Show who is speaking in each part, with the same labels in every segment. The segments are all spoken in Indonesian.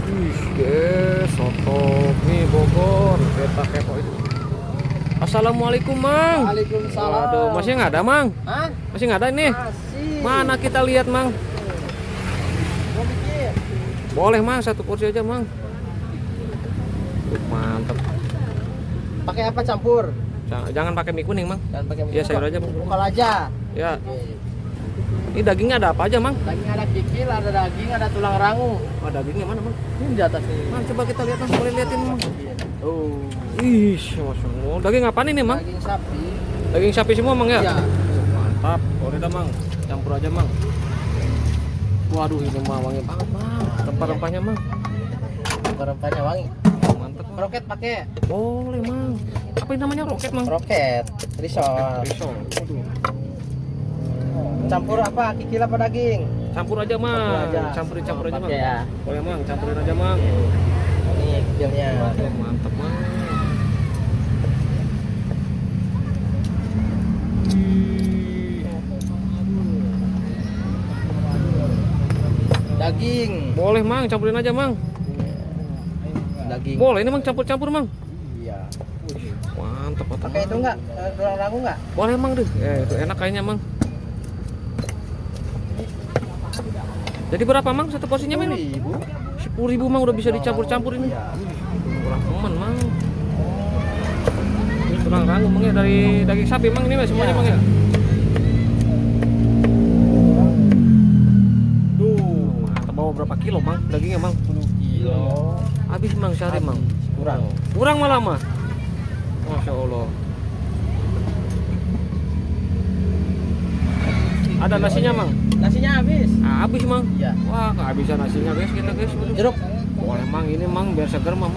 Speaker 1: Wih, guys, soto mie Bogor, kereta kepo itu. Assalamualaikum, Mang.
Speaker 2: Waalaikumsalam.
Speaker 1: Waduh, masih nggak ada, Mang?
Speaker 2: Hah?
Speaker 1: Masih nggak ada nih?
Speaker 2: Masih.
Speaker 1: Mana kita lihat, Mang?
Speaker 2: Mau bikin?
Speaker 1: Boleh, Mang, satu porsi aja, Mang. Mantap.
Speaker 2: Pakai apa campur?
Speaker 1: Jangan pakai mie kuning, Mang.
Speaker 2: Jangan pakai
Speaker 1: Ya, sayur aja, Bang.
Speaker 2: Bukal aja.
Speaker 1: Ya,
Speaker 2: Oke.
Speaker 1: ini dagingnya ada apa aja, Mang?
Speaker 2: Daging ada kikil, ada daging, ada tulang rangu.
Speaker 1: Oh, dagingnya mana, Mang?
Speaker 2: Ini di atas nih.
Speaker 1: Mang, coba kita lihat, Mang. Boleh liatin, Mang.
Speaker 2: Tuh.
Speaker 1: Ih, Masya Allah. Daging apa ini, Mang?
Speaker 2: Daging sapi.
Speaker 1: Daging sapi semua, Mang, ya?
Speaker 2: Iya.
Speaker 1: Mantap. Boleh dah, Mang. Campur aja, Mang. Waduh, ini mah wangi banget, Mang. Rempah-rempahnya, Mang.
Speaker 2: Rempahnya wangi.
Speaker 1: Mantap, Mang.
Speaker 2: Roket pakai.
Speaker 1: Boleh, Mang. Apa ini namanya, roket, Mang?
Speaker 2: Roket. Risol.
Speaker 1: Risol. Waduh.
Speaker 2: Campur apa? Kikil apa daging?
Speaker 1: Campur aja, Mang. Campur aja, Mang.
Speaker 2: Pakai ya.
Speaker 1: Boleh, Mang. Campurin aja, Mang.
Speaker 2: Ini kikilnya.
Speaker 1: Oke, mantap, Mang.
Speaker 2: Daging.
Speaker 1: Boleh, Mang. Campurin aja, Mang.
Speaker 2: Daging.
Speaker 1: Boleh, ini, Mang. Campur-campur, Mang.
Speaker 2: Iya.
Speaker 1: Mantap, mantap.
Speaker 2: Pakai itu enggak? Tulang rangu enggak?
Speaker 1: Boleh, Mang, deh. Itu enak kayaknya, Mang. Jadi berapa, Mang, satu porsinya, Mang? 10.000, Mang, udah bisa dicampur-campur ini. Kurang temen, Mang. Ini tulang rangu, Mang, ya, dari daging sapi, Mang, ini Mas, semuanya, Mang, ya. Duh, mantap. Bawa berapa kilo, Mang, dagingnya, Mang?
Speaker 2: 10 kilo.
Speaker 1: Habis, Mang, sehari, Mang.
Speaker 2: Kurang.
Speaker 1: Kurang malah, mah. Masya Allah. Ada nasinya, Mang?
Speaker 2: Nasinya habis.
Speaker 1: Habis, Mang.
Speaker 2: Iya.
Speaker 1: Wah, kehabisan nasinya, guys, kita, guys. Waduh.
Speaker 2: Jeruk.
Speaker 1: Boleh, Mang, ini, Mang, biar seger, Mang.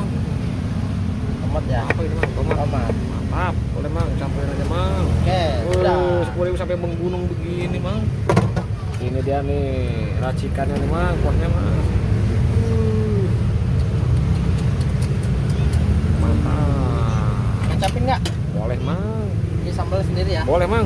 Speaker 2: Tomat ya.
Speaker 1: Apa ini, Mang? Tomat.
Speaker 2: Tomat.
Speaker 1: Mantap. Boleh, Mang, campurin aja, Mang.
Speaker 2: Oke, udah.
Speaker 1: 10.000 sampai menggunung begini, Mang. Ini dia nih, racikannya nih, Mang, kuahnya, Mang. Mantap.
Speaker 2: Kecapin nggak?
Speaker 1: Boleh, Mang.
Speaker 2: Ini sambal sendiri ya.
Speaker 1: Boleh, Mang.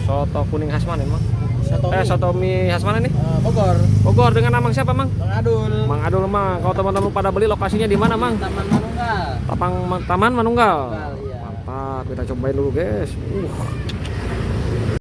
Speaker 1: Soto kuning khas mana, Mang?
Speaker 2: Soto
Speaker 1: Soto mie khas mana nih?
Speaker 2: Bogor.
Speaker 1: Bogor dengan Amang siapa, Mang?
Speaker 2: Bang Adul.
Speaker 1: Mang Adul, Mang. Kalau teman-teman pada beli lokasinya di mana, Mang?
Speaker 2: Taman Manunggal.
Speaker 1: Taman Manunggal.
Speaker 2: Iya.
Speaker 1: Mantap, kita cobain dulu, guys.